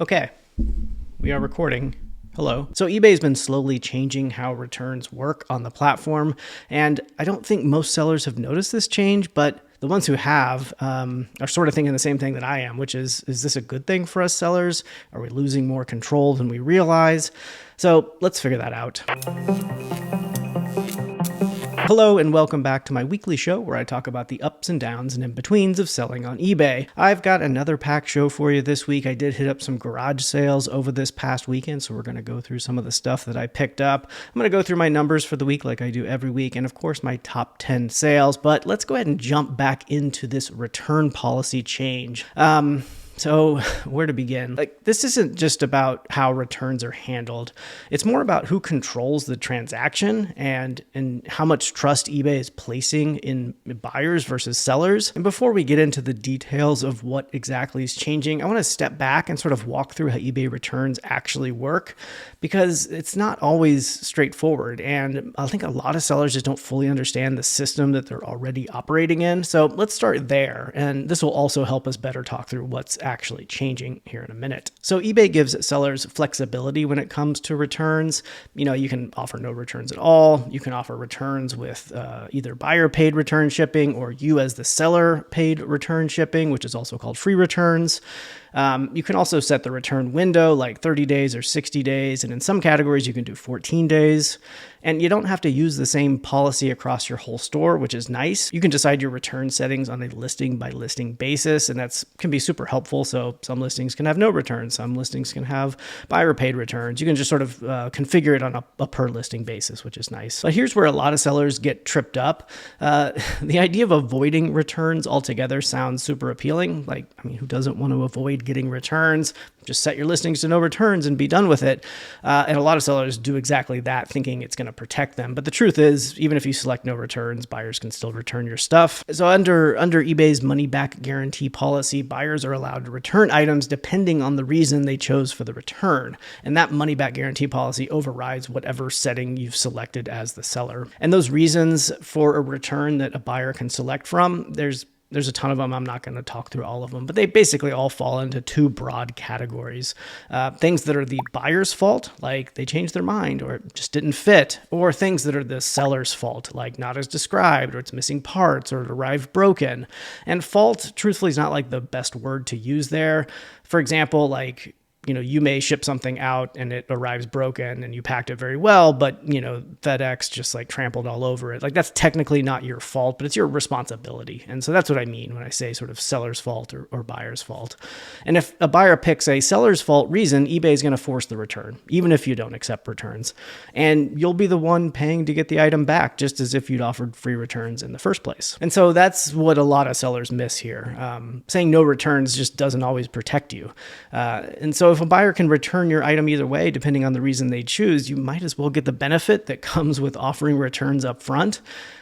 Okay, we are recording. Hello. So eBay's been slowly changing how returns work on the platform, and I don't think most sellers have noticed this change, but the ones who have are sort of thinking the same thing that I am, which is this a good thing for us sellers? Are we losing more control than we realize? So let's figure that out. Hello and welcome back to my weekly show where I talk about the ups and downs and in-betweens of selling on eBay. I've got another packed show for you this week. I did hit up some garage sales over this past weekend, so we're going to go through some of the stuff that I picked up. I'm going to go through my numbers for the week like I do every week, and of course my top 10 sales, but let's go ahead and jump back into this return policy change. So where to begin? This isn't just about how returns are handled. It's more about who controls the transaction and how much trust eBay is placing in buyers versus sellers. And before we get into the details of what exactly is changing, I want to step back and sort of walk through how eBay returns actually work, because it's not always straightforward. And I think a lot of sellers just don't fully understand the system that they're already operating in. So let's start there. And this will also help us better talk through what's actually changing here in a minute. So eBay gives sellers flexibility when it comes to returns. You can offer no returns at all. You can offer returns with either buyer paid return shipping or you as the seller paid return shipping, which is also called free returns. You can also set the return window like 30 days or 60 days. And in some categories, you can do 14 days. And you don't have to use the same policy across your whole store, which is nice. You can decide your return settings on a listing by listing basis, and that can be super helpful. So some listings can have no returns. Some listings can have buyer paid returns. You can just sort of configure it on a per listing basis, which is nice. But here's where a lot of sellers get tripped up. The idea of avoiding returns altogether sounds super appealing. Who doesn't want to avoid getting returns? Just set your listings to no returns and be done with it. And a lot of sellers do exactly that, thinking it's going to protect them. But the truth is, even if you select no returns, buyers can still return your stuff. So under eBay's money back guarantee policy, buyers are allowed to return items depending on the reason they chose for the return. And that money back guarantee policy overrides whatever setting you've selected as the seller. And those reasons for a return that a buyer can select from, there's a ton of them. I'm not going to talk through all of them, but they basically all fall into two broad categories. Things that are the buyer's fault, like they changed their mind or it just didn't fit, or things that are the seller's fault, like not as described, or it's missing parts, or it arrived broken. And fault, truthfully, is not like the best word to use there. For example, you may ship something out and it arrives broken and you packed it very well, but FedEx just trampled all over it. That's technically not your fault, but it's your responsibility. And so that's what I mean when I say sort of seller's fault or buyer's fault. And if a buyer picks a seller's fault reason, eBay is going to force the return, even if you don't accept returns. And you'll be the one paying to get the item back, just as if you'd offered free returns in the first place. And so that's what a lot of sellers miss here. Saying no returns just doesn't always protect you. And so if a buyer can return your item either way, depending on the reason they choose, you might as well get the benefit that comes with offering returns up front.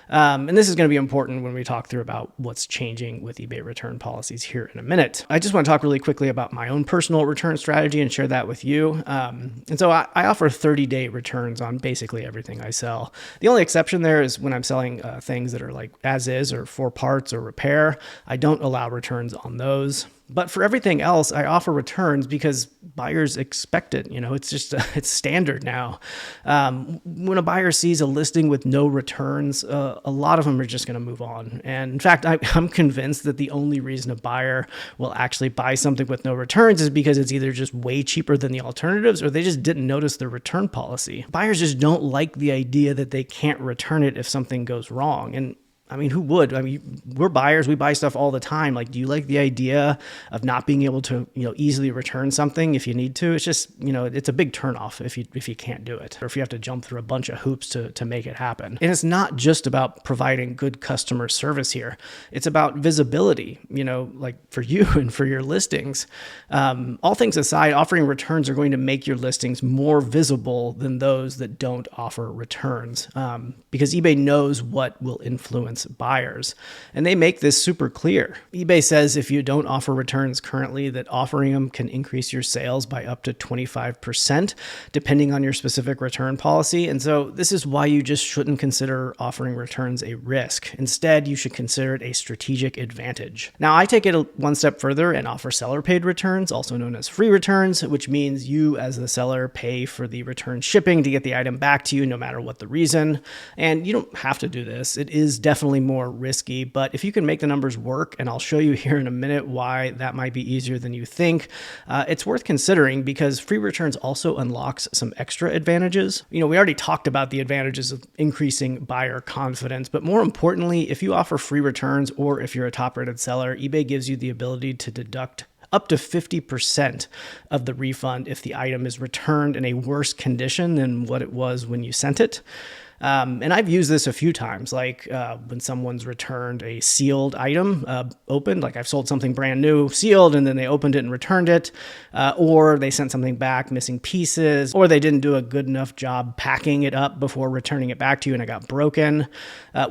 And this is going to be important when we talk through about what's changing with eBay return policies here in a minute. I just want to talk really quickly about my own personal return strategy and share that with you. And so I offer 30-day returns on basically everything I sell. The only exception there is when I'm selling things that are like as is or for parts or repair. I don't allow returns on those. But for everything else, I offer returns because buyers expect it. It's standard now. When a buyer sees a listing with no returns, a lot of them are just going to move on. And in fact, I'm convinced that the only reason a buyer will actually buy something with no returns is because it's either just way cheaper than the alternatives or they just didn't notice the return policy. Buyers just don't like the idea that they can't return it if something goes wrong. And who would? We're buyers. We buy stuff all the time. Do you like the idea of not being able to, easily return something if you need to? It's just, it's a big turnoff if you can't do it, or if you have to jump through a bunch of hoops to make it happen. And it's not just about providing good customer service here. It's about visibility, for you and for your listings. All things aside, offering returns are going to make your listings more visible than those that don't offer returns, because eBay knows what will influence influence buyers. And they make this super clear. eBay says if you don't offer returns currently, that offering them can increase your sales by up to 25%, depending on your specific return policy. And so this is why you just shouldn't consider offering returns a risk. Instead, you should consider it a strategic advantage. Now, I take it one step further and offer seller paid returns, also known as free returns, which means you as the seller pay for the return shipping to get the item back to you no matter what the reason. And you don't have to do this. It is definitely more risky, but if you can make the numbers work, and I'll show you here in a minute why that might be easier than you think, it's worth considering because free returns also unlocks some extra advantages. We already talked about the advantages of increasing buyer confidence, but more importantly, if you offer free returns or if you're a top rated seller, eBay gives you the ability to deduct up to 50% of the refund if the item is returned in a worse condition than what it was when you sent it. And I've used this a few times, like when someone's returned a sealed item, opened, like I've sold something brand new, sealed, and then they opened it and returned it, or they sent something back missing pieces, or they didn't do a good enough job packing it up before returning it back to you and it got broken.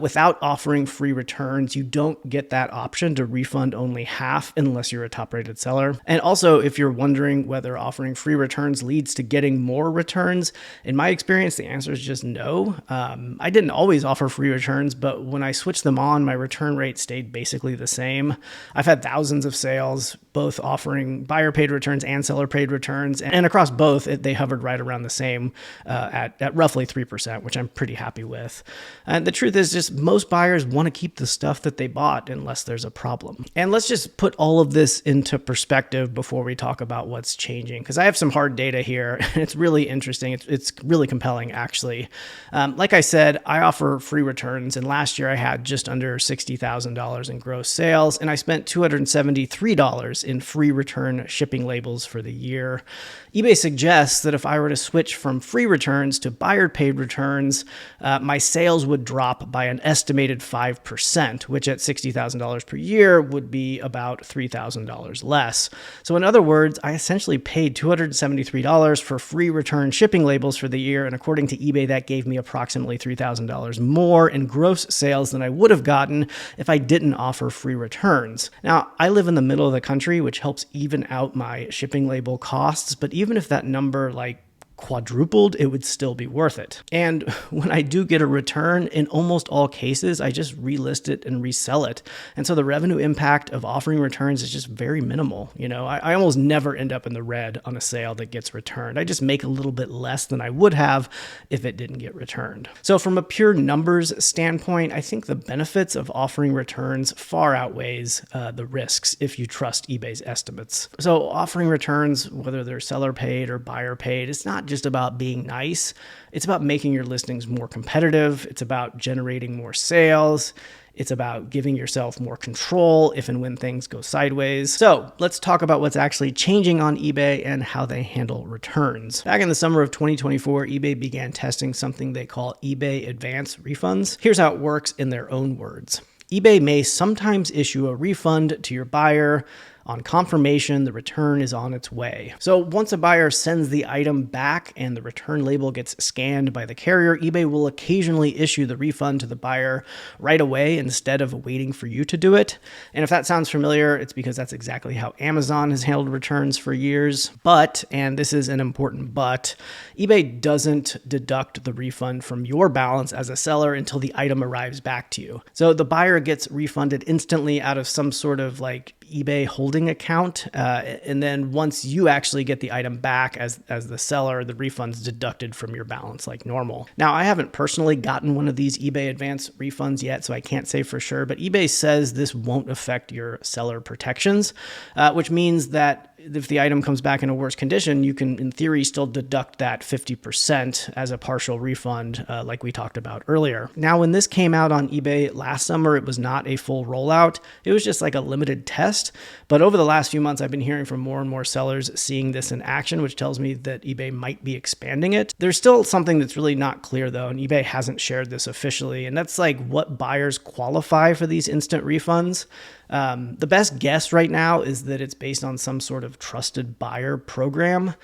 Without offering free returns, you don't get that option to refund only half unless you're a top-rated seller. And also, if you're wondering whether offering free returns leads to getting more returns, in my experience, the answer is just no. I didn't always offer free returns, but when I switched them on, my return rate stayed basically the same. I've had thousands of sales, both offering buyer paid returns and seller paid returns. And across both, they hovered right around the same at roughly 3%, which I'm pretty happy with. And the truth is just most buyers want to keep the stuff that they bought unless there's a problem. And let's just put all of this into perspective before we talk about what's changing, because I have some hard data here. And it's really interesting. It's really compelling, actually. Like I said, I offer free returns, and last year I had just under $60,000 in gross sales, and I spent $273 in free return shipping labels for the year. eBay suggests that if I were to switch from free returns to buyer paid returns, my sales would drop by an estimated 5%, which at $60,000 per year would be about $3,000 less. So in other words, I essentially paid $273 for free return shipping labels for the year, and according to eBay, that gave me approximately $3,000 more in gross sales than I would have gotten if I didn't offer free returns. Now, I live in the middle of the country, which helps even out my shipping label costs, but even if that number quadrupled, it would still be worth it. And when I do get a return, in almost all cases, I just relist it and resell it. And so the revenue impact of offering returns is just very minimal. I almost never end up in the red on a sale that gets returned. I just make a little bit less than I would have if it didn't get returned. So from a pure numbers standpoint, I think the benefits of offering returns far outweighs the risks if you trust eBay's estimates. So offering returns, whether they're seller paid or buyer paid, it's not just about being nice. It's about making your listings more competitive. It's about generating more sales. It's about giving yourself more control if and when things go sideways. So let's talk about what's actually changing on eBay and how they handle returns. Back in the summer of 2024, eBay began testing something they call eBay Advance Refunds. Here's how it works in their own words. eBay may sometimes issue a refund to your buyer. On confirmation, the return is on its way. So once a buyer sends the item back and the return label gets scanned by the carrier, eBay will occasionally issue the refund to the buyer right away instead of waiting for you to do it. And if that sounds familiar, it's because that's exactly how Amazon has handled returns for years. But, and this is an important but, eBay doesn't deduct the refund from your balance as a seller until the item arrives back to you. So the buyer gets refunded instantly out of some sort of eBay holding account. And then once you actually get the item back as the seller, the refund's deducted from your balance like normal. Now, I haven't personally gotten one of these eBay Advance refunds yet, so I can't say for sure, but eBay says this won't affect your seller protections, which means that if the item comes back in a worse condition, you can, in theory, still deduct that 50% as a partial refund, like we talked about earlier. Now, when this came out on eBay last summer, it was not a full rollout. It was just like a limited test. But over the last few months, I've been hearing from more and more sellers seeing this in action, which tells me that eBay might be expanding it. There's still something that's really not clear, though, and eBay hasn't shared this officially, and that's what buyers qualify for these instant refunds. The best guess right now is that it's based on some sort of trusted buyer program.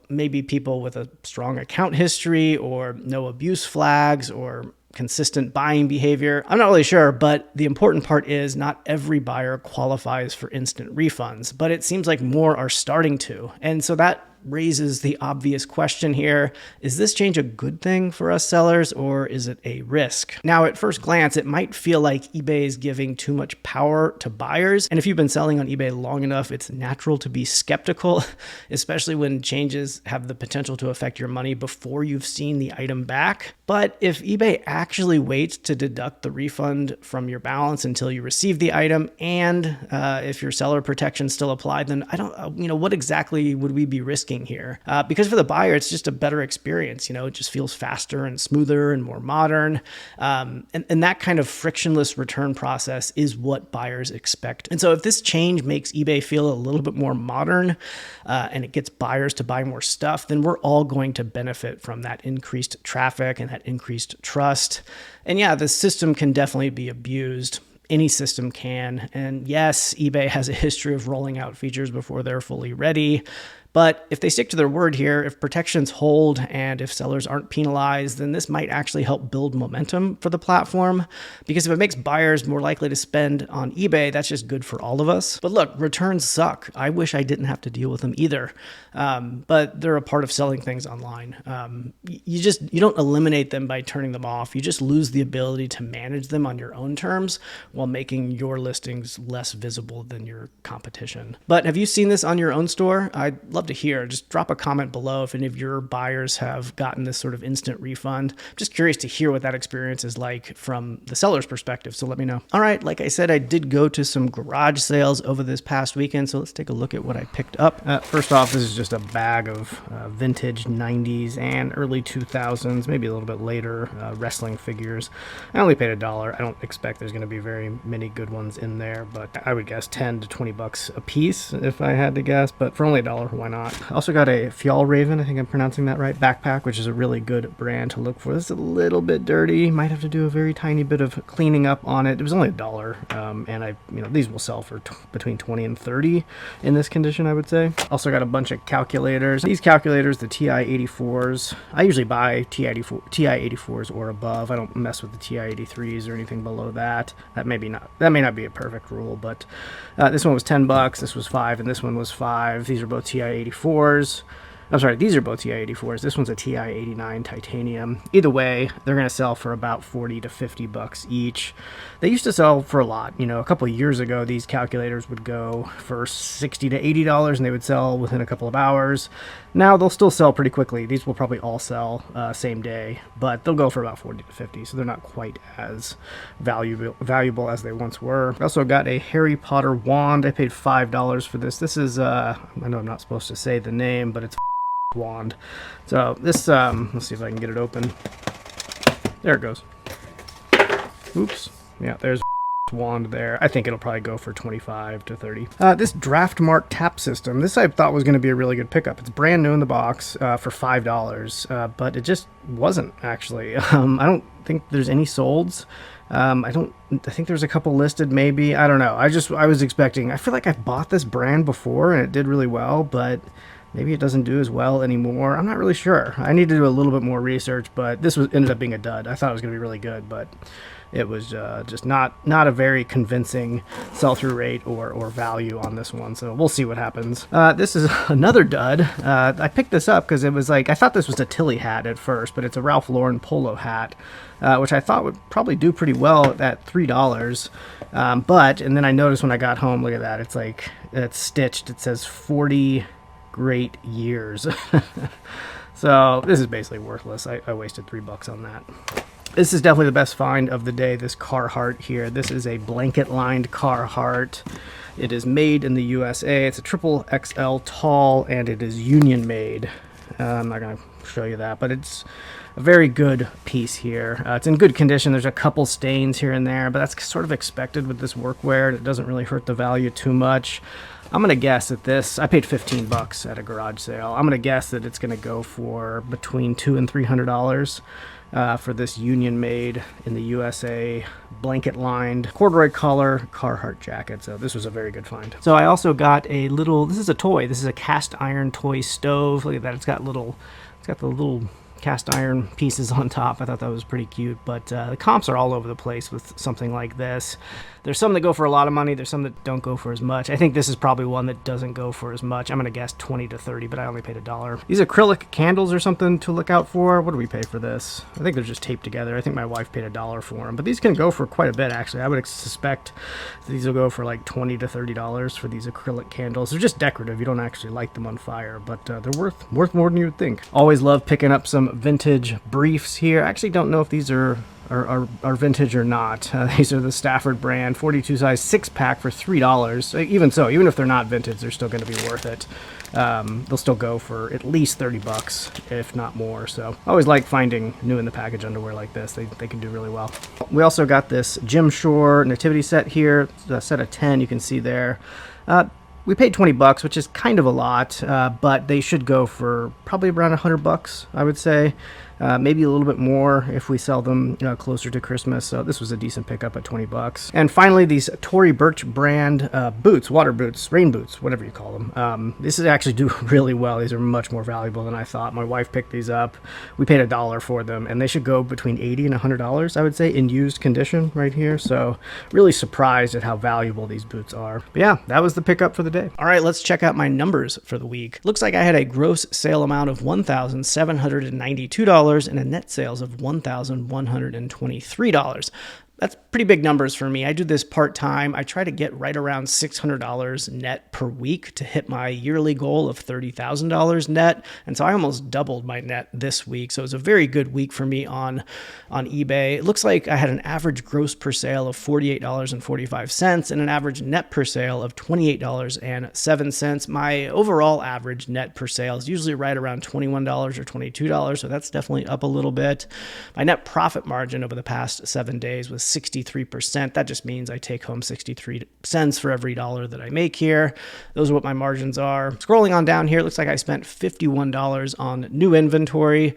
Maybe people with a strong account history or no abuse flags or consistent buying behavior? I'm not really sure, but the important part is not every buyer qualifies for instant refunds, but it seems like more are starting to. And so that raises the obvious question here. Is this change a good thing for us sellers, or is it a risk? Now, at first glance, it might feel like eBay is giving too much power to buyers. And if you've been selling on eBay long enough, it's natural to be skeptical, especially when changes have the potential to affect your money before you've seen the item back. But if eBay actually waits to deduct the refund from your balance until you receive the item, and if your seller protections still apply, then I don't, what exactly would we be risking here? Because for the buyer, it's just a better experience. It just feels faster and smoother and more modern. And that kind of frictionless return process is what buyers expect. And so if this change makes eBay feel a little bit more modern and it gets buyers to buy more stuff, then we're all going to benefit from that increased traffic and that increased trust. And yeah, the system can definitely be abused. Any system can. And yes, eBay has a history of rolling out features before they're fully ready. But if they stick to their word here, if protections hold and if sellers aren't penalized, then this might actually help build momentum for the platform. Because if it makes buyers more likely to spend on eBay, that's just good for all of us. But look, returns suck. I wish I didn't have to deal with them either. But they're a part of selling things online. You don't eliminate them by turning them off. You just lose the ability to manage them on your own terms while making your listings less visible than your competition. But have you seen this on your own store? I'd love to hear. Just drop a comment below if any of your buyers have gotten this sort of instant refund. I'm just curious to hear what that experience is like from the seller's perspective, so let me know. All right, like I said, I did go to some garage sales over this past weekend, so let's take a look at what I picked up. First off, this is just a bag of vintage 90s and early 2000s, maybe a little bit later, wrestling figures. I only paid $1. I don't expect there's going to be very many good ones in there, but I would guess 10 to 20 bucks a piece if I had to guess, but for only $1, why not? I also got a Fjallraven, I think I'm pronouncing that right, backpack, which is a really good brand to look for. This is a little bit dirty. Might have to do a very tiny bit of cleaning up on it. It was only $1, and these will sell for between 20 and 30 in this condition, I would say. Also got a bunch of calculators. These calculators, the TI-84s, I usually buy TI-84s or above. I don't mess with the TI-83s or anything below that. That may not be a perfect rule, but this one was 10 bucks, this was 5, and this one was 5. These are both TI-84s. I'm sorry, these are both TI-84s. This one's a TI-89 titanium. Either way, they're going to sell for about 40 to 50 bucks each. They used to sell for a lot. A couple of years ago, these calculators would go for $60 to $80, and they would sell within a couple of hours. Now they'll still sell pretty quickly. These will probably all sell same day, but they'll go for about 40 to 50, so they're not quite as valuable as they once were. I also got a Harry Potter wand. I paid $5 for this. This is, I know I'm not supposed to say the name, but it's wand. So this, let's see if I can get it open. There it goes. Oops. Yeah, there's wand there. I think it'll probably go for 25 to 30. This Draftmark tap system, this I thought was going to be a really good pickup. It's brand new in the box for $5, but it just wasn't actually. I don't think there's any solds. I think there's a couple listed maybe. I don't know. I was expecting, I feel like I've bought this brand before and it did really well, but maybe it doesn't do as well anymore. I'm not really sure. I need to do a little bit more research, but this ended up being a dud. I thought it was going to be really good, but it was just not a very convincing sell-through rate or value on this one. So we'll see what happens. This is another dud. I picked this up because it was like, I thought this was a Tilly hat at first, but it's a Ralph Lauren polo hat, which I thought would probably do pretty well at $3. And then I noticed when I got home, look at that. It's like, it's stitched. It says 40 great years. So this is basically worthless. I wasted $3 on that. This is definitely the best find of the day, this Carhartt here. This is a blanket-lined Carhartt. It is made in the USA. It's a triple XL tall, and it is union made. I'm not going to show you that, but it's a very good piece here. It's in good condition. There's a couple stains here and there, but that's sort of expected with this workwear. It doesn't really hurt the value too much. I'm going to guess that this, I paid $15 at a garage sale. I'm going to guess that it's going to go for between $200 and $300 for this union made in the USA blanket lined corduroy color Carhartt jacket. So this was a very good find. So I also got a little, this is a toy. This is a cast iron toy stove. Look at that. It's got the little cast iron pieces on top. I thought that was pretty cute, but the comps are all over the place with something like this. There's some that go for a lot of money. There's some that don't go for as much. I think this is probably one that doesn't go for as much. I'm going to guess 20 to 30, but I only paid $1. These acrylic candles are something to look out for. What do we pay for this? I think they're just taped together. I think my wife paid $1 for them, but these can go for quite a bit, actually. I would suspect these will go for like $20 to $30 for these acrylic candles. They're just decorative. You don't actually light them on fire, but they're worth more than you would think. Always love picking up some vintage briefs here. I actually don't know if these are vintage or not. These are the Stafford brand 42 size 6-pack for $3. Even so, even if they're not vintage, they're still going to be worth it. They'll still go for at least $30, if not more. So I always like finding new in the package underwear like this. They can do really well. We also got this Jim Shore nativity set here. It's a set of 10, you can see there. We paid $20, which is kind of a lot, but they should go for probably around $100, I would say. Maybe a little bit more if we sell them closer to Christmas. So this was a decent pickup at $20. And finally, these Tory Burch brand boots, water boots, rain boots, whatever you call them. This is actually do really well. These are much more valuable than I thought. My wife picked these up. We paid $1 for them, and they should go between $80 and $100, I would say, in used condition right here. So really surprised at how valuable these boots are. But yeah, that was the pickup for the day. All right, let's check out my numbers for the week. Looks like I had a gross sale amount of $1,792 and a net sales of $1,123. That's pretty big numbers for me. I do this part-time. I try to get right around $600 net per week to hit my yearly goal of $30,000 net. And so I almost doubled my net this week. So it was a very good week for me on eBay. It looks like I had an average gross per sale of $48.45 and an average net per sale of $28.07. My overall average net per sale is usually right around $21 or $22. So that's definitely up a little bit. My net profit margin over the past 7 days was 63%. That just means I take home 63 cents for every dollar that I make here. Those are what my margins are. Scrolling on down here, it looks like I spent $51 on new inventory.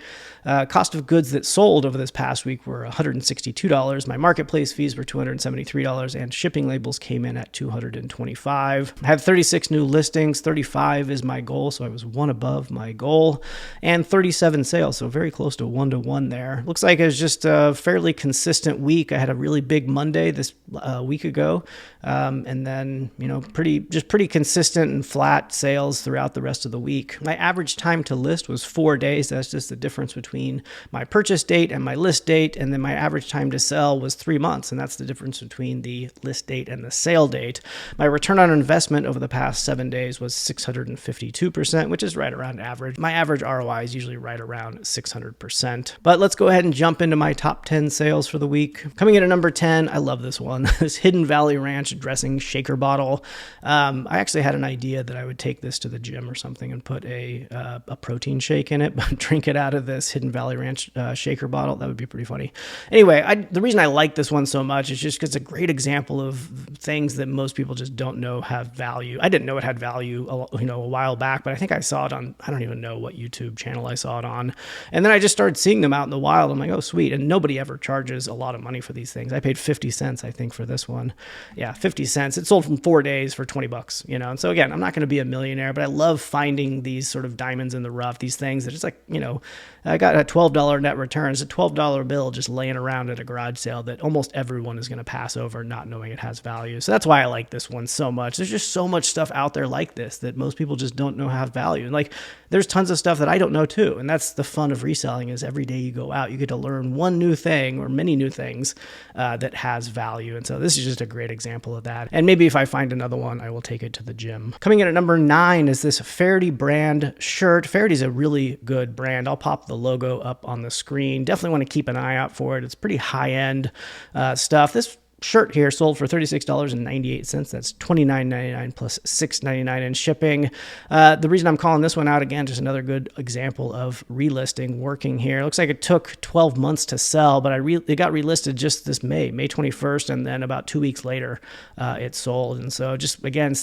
Cost of goods that sold over this past week were $162. My marketplace fees were $273, and shipping labels came in at $225. I had 36 new listings. 35 is my goal, so I was one above my goal, and 37 sales, so very close to 1-to-1 there. Looks like it was just a fairly consistent week. I had a really big Monday this week ago, and then pretty consistent and flat sales throughout the rest of the week. My average time to list was 4 days. That's just the difference between my purchase date and my list date, and then my average time to sell was 3 months, and that's the difference between the list date and the sale date. My return on investment over the past 7 days was 652%, which is right around average. My average ROI is usually right around 600%. But let's go ahead and jump into my top 10 sales for the week. Coming in at number 10, I love this one, this Hidden Valley Ranch dressing shaker bottle. I actually had an idea that I would take this to the gym or something and put a protein shake in it, but drink it out of this Hidden Valley Ranch shaker bottle. That would be pretty funny. Anyway, the reason I like this one so much is just because it's a great example of things that most people just don't know have value. I didn't know it had value, a while back, but I think I saw it on, I don't even know what YouTube channel I saw it on. And then I just started seeing them out in the wild. I'm like, oh, sweet. And nobody ever charges a lot of money for these things. I paid 50 cents, I think, for this one. Yeah, 50 cents. It sold from 4 days for $20, And so again, I'm not going to be a millionaire, but I love finding these sort of diamonds in the rough, these things that it's like, I got a $12 net return. It's a $12 bill just laying around at a garage sale that almost everyone is going to pass over not knowing it has value. So that's why I like this one so much. There's just so much stuff out there like this that most people just don't know have value. And there's tons of stuff that I don't know too. And that's the fun of reselling, is every day you go out, you get to learn one new thing or many new things that has value. And so this is just a great example of that. And maybe if I find another one, I will take it to the gym. Coming in at number 9 is this Faraday brand shirt. Faraday's a really good brand. I'll pop the logo up on the screen. Definitely want to keep an eye out for it. It's pretty high-end stuff. This shirt here sold for $36.98. That's $29.99 plus $6.99 in shipping. The reason I'm calling this one out, again, just another good example of relisting working here. It looks like it took 12 months to sell, but it got relisted just this May 21st, and then about 2 weeks later, it sold. And so just, again,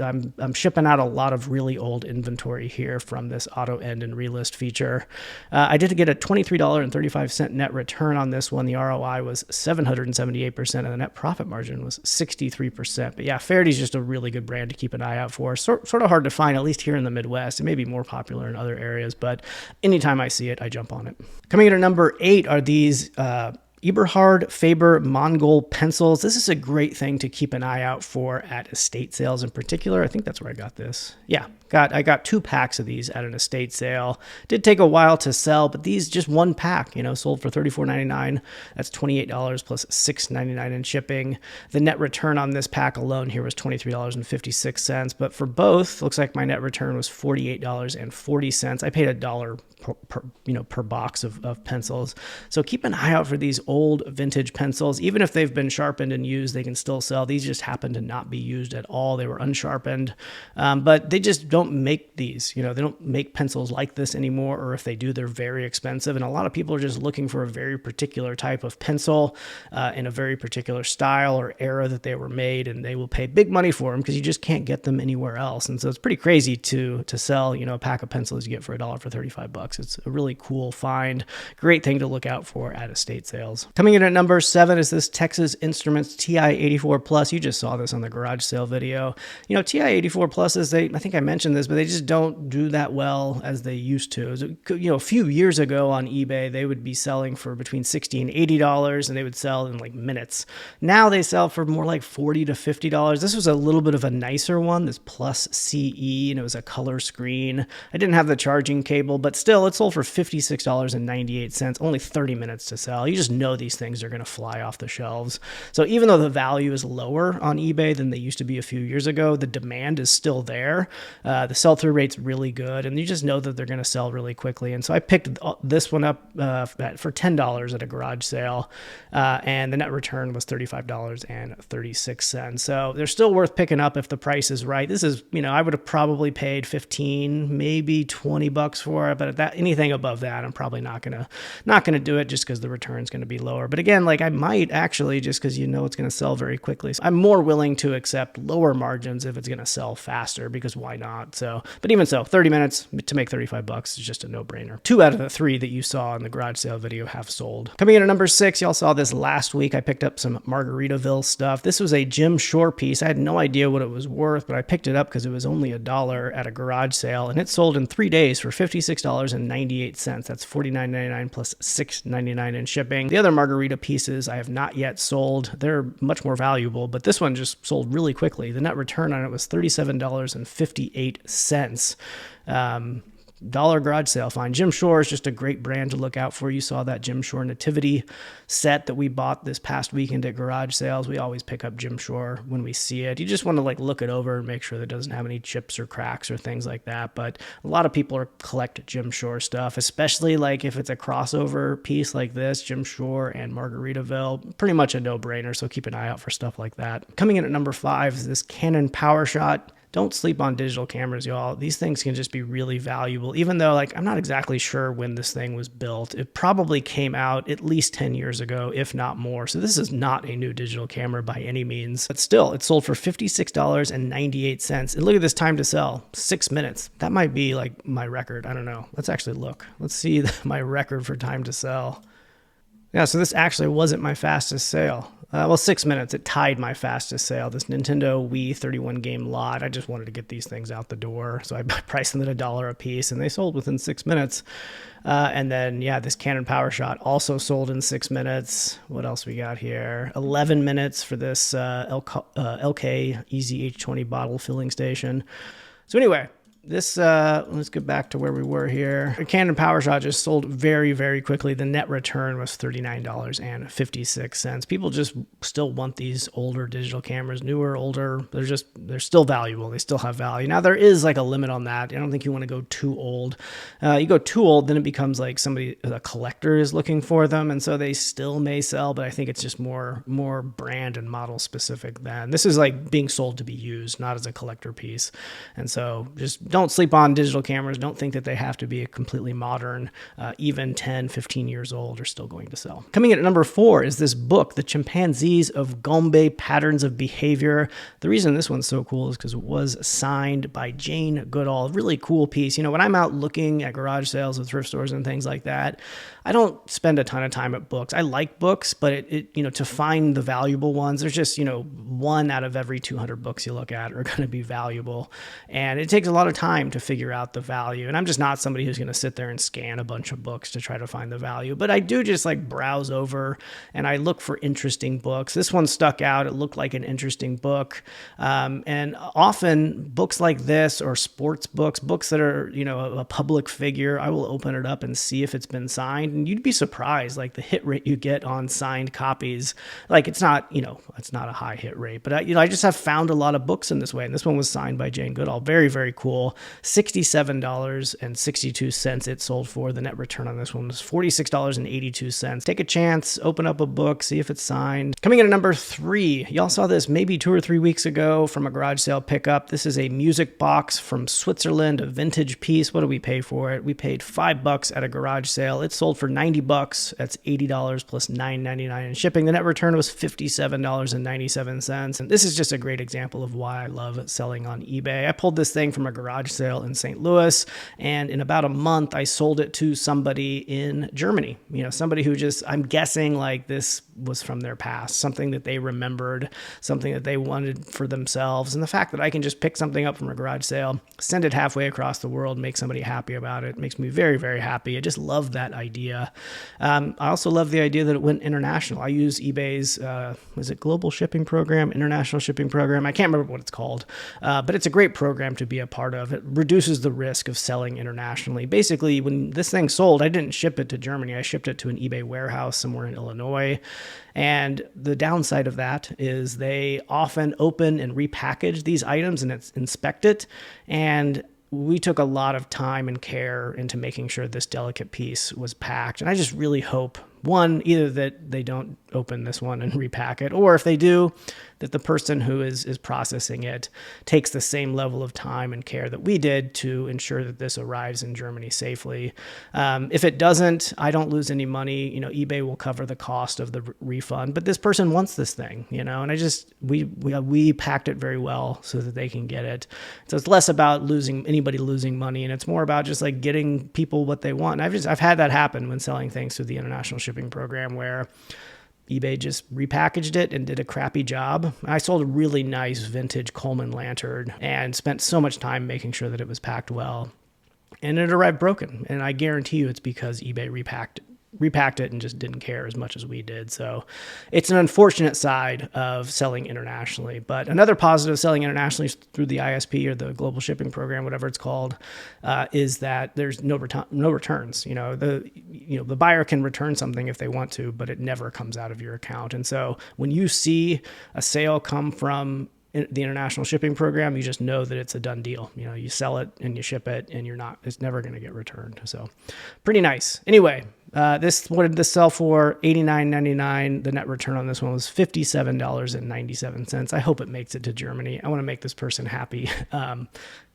I'm shipping out a lot of really old inventory here from this auto end and relist feature. I did get a $23.35 net return on this one. The ROI was 778%, and the net profit margin was 63%. But yeah, Faherty's just a really good brand to keep an eye out for. Sort of hard to find, at least here in the Midwest. It may be more popular in other areas, but anytime I see it, I jump on it. Coming in at number 8 are these Eberhard Faber Mongol pencils. This is a great thing to keep an eye out for at estate sales in particular. I think that's where I got this. Yeah, I got 2 packs of these at an estate sale. Did take a while to sell, but these just 1 pack, sold for $34.99. That's $28 plus $6.99 in shipping. The net return on this pack alone here was $23.56, but for both, looks like my net return was $48.40. I paid $1 per box of pencils. So keep an eye out for these old vintage pencils. Even if they've been sharpened and used, they can still sell. These just happen to not be used at all. They were unsharpened, but they just don't make these. They don't make pencils like this anymore, or if they do, they're very expensive. And a lot of people are just looking for a very particular type of pencil in a very particular style or era that they were made, and they will pay big money for them because you just can't get them anywhere else. And so it's pretty crazy to sell, a pack of pencils you get for $1 for 35 bucks. It's a really cool find. Great thing to look out for at estate sales. Coming in at number 7 is this Texas Instruments TI-84 Plus. You just saw this on the garage sale video. TI-84 Pluses, I think I mentioned this, but they just don't do that well as they used to. A few years ago on eBay, they would be selling for between $60 and $80, and they would sell in like minutes. Now they sell for more like $40 to $50. This was a little bit of a nicer one, this Plus CE, and it was a color screen. I didn't have the charging cable, but still, it sold for $56.98, only 30 minutes to sell. You just know these things are going to fly off the shelves. So even though the value is lower on eBay than they used to be a few years ago, the demand is still there. The sell-through rate's really good, and you just know that they're going to sell really quickly. And so I picked this one up for $10 at a garage sale, and the net return was $35.36. So they're still worth picking up if the price is right. This is, I would have probably paid 15, maybe 20 bucks for it, but anything above that, I'm probably not gonna do it just because the return's going to be lower. But again, I might actually, just because it's going to sell very quickly. So I'm more willing to accept lower margins if it's going to sell faster, because why not? So, but even so, 30 minutes to make 35 bucks is just a no-brainer. 2 out of the 3 that you saw in the garage sale video have sold. Coming in at number 6, y'all saw this last week. I picked up some Margaritaville stuff. This was a Jim Shore piece. I had no idea what it was worth, but I picked it up because it was only $1 at a garage sale, and it sold in 3 days for $56.98. That's $49.99 plus $6.99 in shipping. The other margarita pieces I have not yet sold. They're much more valuable, but this one just sold really quickly. The net return on it was $37.58. Dollar garage sale find. Jim Shore is just a great brand to look out for. You saw that Jim Shore Nativity set that we bought this past weekend at garage sales. We always pick up Jim Shore when we see it. You just want to look it over and make sure that it doesn't have any chips or cracks or things like that. But a lot of people collect Jim Shore stuff, especially if it's a crossover piece like this, Jim Shore and Margaritaville. Pretty much a no-brainer, so keep an eye out for stuff like that. Coming in at number 5 is this Canon PowerShot. Don't sleep on digital cameras, y'all. These things can just be really valuable, even though I'm not exactly sure when this thing was built. It probably came out at least 10 years ago, if not more. So this is not a new digital camera by any means, but still, it sold for $56.98. And look at this time to sell, 6 minutes. That might be my record. I don't know. Let's actually look. Let's see my record for time to sell. Yeah, so this actually wasn't my fastest sale. 6 minutes. It tied my fastest sale. This Nintendo Wii 31 game lot. I just wanted to get these things out the door, so I priced them at $1 a piece, and they sold within 6 minutes. And then, this Canon PowerShot also sold in 6 minutes. What else we got here? 11 minutes for this LK Easy H20 bottle filling station. So anyway, this, let's get back to where we were here. A Canon PowerShot just sold very, very quickly. The net return was $39.56. People just still want these older digital cameras, newer, older. They're still valuable. They still have value. Now there is a limit on that. I don't think you want to go too old. You go too old, then it becomes a collector is looking for them. And so they still may sell, but I think it's just more brand and model specific than. This is being sold to be used, not as a collector piece. And so just don't sleep on digital cameras. Don't think that they have to be a completely modern, even 10, 15 years old are still going to sell. Coming in at number 4 is this book, The Chimpanzees of Gombe Patterns of Behavior. The reason this one's so cool is because it was signed by Jane Goodall. Really cool piece. When I'm out looking at garage sales and thrift stores and things like that, I don't spend a ton of time at books. I like books, but to find the valuable ones, there's just, one out of every 200 books you look at are going to be valuable. And it takes a lot of time to figure out the value. And I'm just not somebody who's going to sit there and scan a bunch of books to try to find the value. But I do just browse over and I look for interesting books. This one stuck out. It looked like an interesting book. And often books like this or sports books that are, a public figure, I will open it up and see if it's been signed. And you'd be surprised, the hit rate you get on signed copies. It's not, it's not a high hit rate, but I just have found a lot of books in this way. And this one was signed by Jane Goodall. Very, very cool. $67.62 it sold for. The net return on this one was $46.82. Take a chance, open up a book, see if it's signed. Coming in at number 3, y'all saw this maybe 2 or 3 weeks ago from a garage sale pickup. This is a music box from Switzerland, a vintage piece. What do we pay for it? We paid $5 at a garage sale. It sold for $90. That's $80 plus $9.99 in shipping. The net return was $57.97. And this is just a great example of why I love selling on eBay. I pulled this thing from a garage sale in St. Louis, and in about a month, I sold it to somebody in Germany. Somebody who I'm guessing this was from their past, something that they remembered, something that they wanted for themselves. And the fact that I can just pick something up from a garage sale, send it halfway across the world, make somebody happy about it, makes me very, very happy. I just love that idea. I also love the idea that it went international. I use eBay's, was it global shipping program, international shipping program? I can't remember what it's called, but it's a great program to be a part of. It reduces the risk of selling internationally. Basically, when this thing sold, I didn't ship it to Germany. I shipped it to an eBay warehouse somewhere in Illinois. And the downside of that is they often open and repackage these items and inspect it. And we took a lot of time and care into making sure this delicate piece was packed. And I just really hope, one, either that they don't open this one and repack it, or if they do, that the person who is processing it takes the same level of time and care that we did to ensure that this arrives in Germany safely. If it doesn't, I don't lose any money. eBay will cover the cost of the refund, but this person wants this thing, and we packed it very well so that they can get it. So it's less about anybody losing money, and it's more about just getting people what they want. And I've had that happen when selling things through the international shipping program where eBay just repackaged it and did a crappy job. I sold a really nice vintage Coleman lantern and spent so much time making sure that it was packed well. And it arrived broken. And I guarantee you it's because eBay repacked it and just didn't care as much as we did. So it's an unfortunate side of selling internationally. But another positive of selling internationally through the ISP or the global shipping program, whatever it's called, is that there's no returns. The buyer can return something if they want to, but it never comes out of your account. And so when you see a sale come from the international shipping program, you just know that it's a done deal. You sell it and you ship it and it's never going to get returned. So pretty nice. Anyway, what did this sell for? $89.99. The net return on this one was $57.97. I hope it makes it to Germany. I want to make this person happy.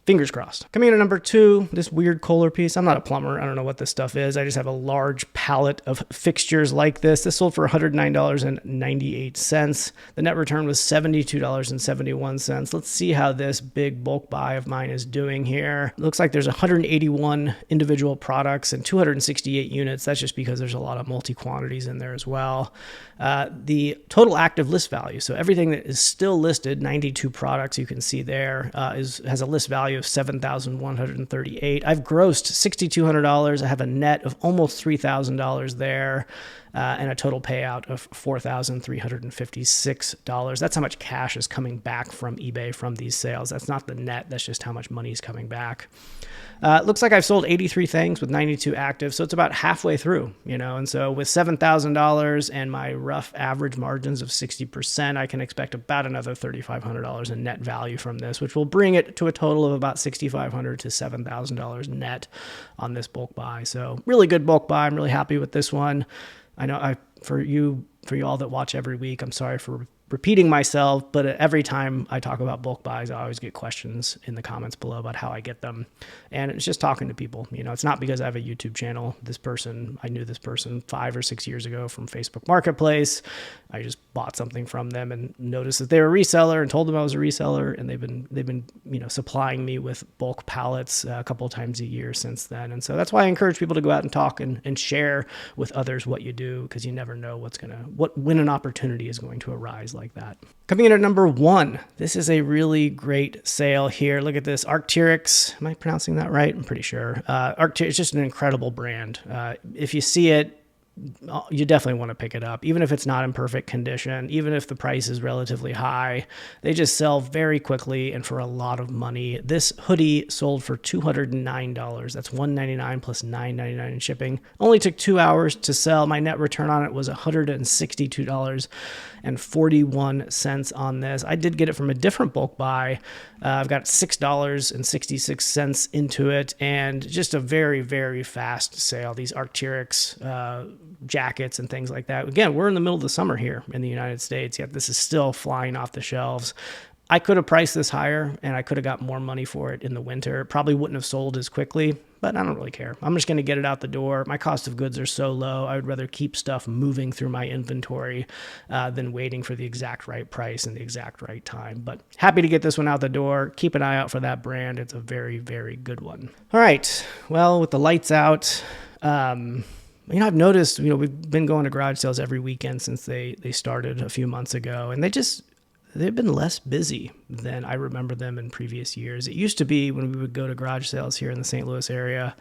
Fingers crossed. Coming in at number 2, this weird Kohler piece. I'm not a plumber. I don't know what this stuff is. I just have a large pallet of fixtures like this. This sold for $109.98. The net return was $72.71. Let's see how this big bulk buy of mine is doing here. It looks like there's 181 individual products and 268 units. That's just because there's a lot of multi-quantities in there as well. The total active list value, so everything that is still listed, 92 products you can see there, has a list value of $7,138. I've grossed $6,200. I have a net of almost $3,000 there, and a total payout of $4,356. That's how much cash is coming back from eBay from these sales. That's not the net. That's just how much money is coming back. It looks like I've sold 83 things with 92 active, so it's about halfway through, and so with $7,000 and my rough average margins of 60%, I can expect about another $3,500 in net value from this, which will bring it to a total of about $6,500 to $7,000 net on this bulk buy. So really good bulk buy. I'm really happy with this one. I know for you all that watch every week, I'm sorry for repeating myself, but every time I talk about bulk buys, I always get questions in the comments below about how I get them. And it's just talking to people. It's not because I have a YouTube channel. I knew this person 5 or 6 years ago from Facebook Marketplace. I just bought something from them and noticed that they were a reseller and told them I was a reseller. And they've been supplying me with bulk pallets a couple of times a year since then. And so that's why I encourage people to go out and talk and share with others what you do, because you never know when an opportunity is going to arise like that. Coming in at number 1, this is a really great sale here. Look at this, Arc'teryx. Am I pronouncing that right? I'm pretty sure. Arc'teryx is just an incredible brand. If you see it, you definitely want to pick it up, even if it's not in perfect condition, even if the price is relatively high. They just sell very quickly and for a lot of money. This hoodie sold for $209. That's $199 plus $9.99 in shipping. Only took 2 hours to sell. My net return on it was $162.41 on this. I did get it from a different bulk buy. I've got $6.66 into it, and just a very, very fast sale. These Arc'teryx jackets and things like that. Again, we're in the middle of the summer here in the United States, yet this is still flying off the shelves. I could have priced this higher, and I could have got more money for it in the winter. It probably wouldn't have sold as quickly, but I don't really care. I'm just going to get it out the door. My cost of goods are so low, I would rather keep stuff moving through my inventory than waiting for the exact right price and the exact right time. But happy to get this one out the door. Keep an eye out for that brand. It's a very, very good one. All right. Well, with the lights out, I've noticed, we've been going to garage sales every weekend since they started a few months ago, and they've been less busy than I remember them in previous years. It used to be when we would go to garage sales here in the St. Louis area,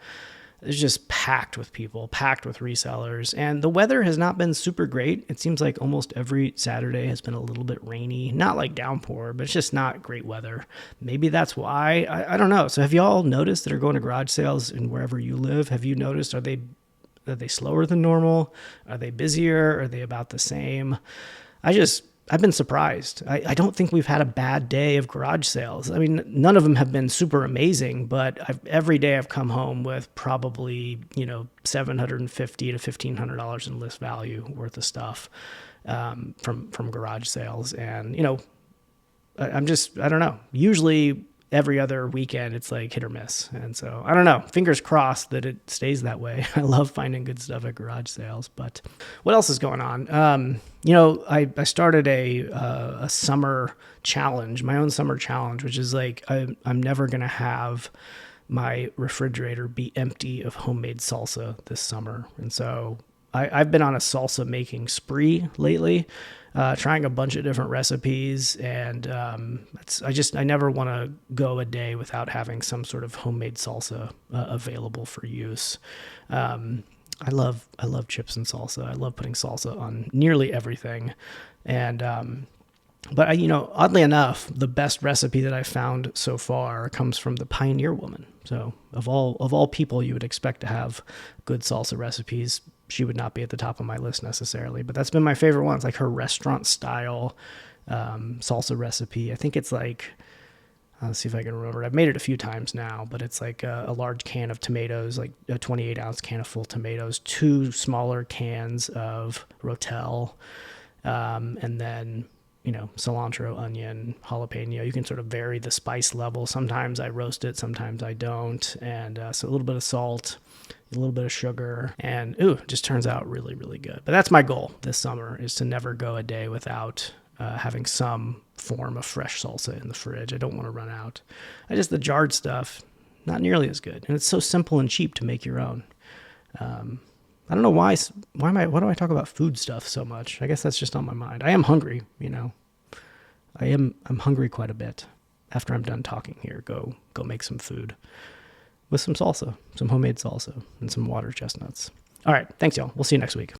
it's just packed with people, packed with resellers, and the weather has not been super great. It seems like almost every Saturday has been a little bit rainy, not like downpour, but it's just not great weather. Maybe that's why. I don't know. So have you all noticed that are going to garage sales and wherever you live? Have you noticed, are they slower than normal? Are they busier? Are they about the same? I've been surprised. I don't think we've had a bad day of garage sales. I mean, none of them have been super amazing, but every day I've come home with probably, $750 to $1,500 in list value worth of stuff from garage sales. And, I don't know. Usually every other weekend it's like hit or miss. And so I don't know, fingers crossed that it stays that way. I love finding good stuff at garage sales. But what else is going on? I started a summer challenge, my own summer challenge, which is like, I'm never going to have my refrigerator be empty of homemade salsa this summer. And so I've been on a salsa making spree lately, trying a bunch of different recipes, and I never want to go a day without having some sort of homemade salsa available for use. I love chips and salsa. I love putting salsa on nearly everything, and but oddly enough, the best recipe that I found so far comes from the Pioneer Woman. So of all people you would expect to have good salsa recipes, she would not be at the top of my list necessarily, but that's been my favorite one. It's like her restaurant style salsa recipe. I think it's like, let's see if I can remember. I've made it a few times now, but it's like a large can of tomatoes, like a 28-ounce can of full tomatoes, 2 smaller cans of Rotel, and then cilantro, onion, jalapeno. You can sort of vary the spice level. Sometimes I roast it, sometimes I don't. And so a little bit of salt, a little bit of sugar, and it just turns out really, really good. But that's my goal this summer, is to never go a day without having some form of fresh salsa in the fridge. I don't want to run out. The jarred stuff, not nearly as good. And it's so simple and cheap to make your own. I don't know why do I talk about food stuff so much? I guess that's just on my mind. I am hungry, I'm hungry quite a bit. After I'm done talking here, go make some food with some salsa, some homemade salsa, and some water chestnuts. All right, thanks y'all. We'll see you next week.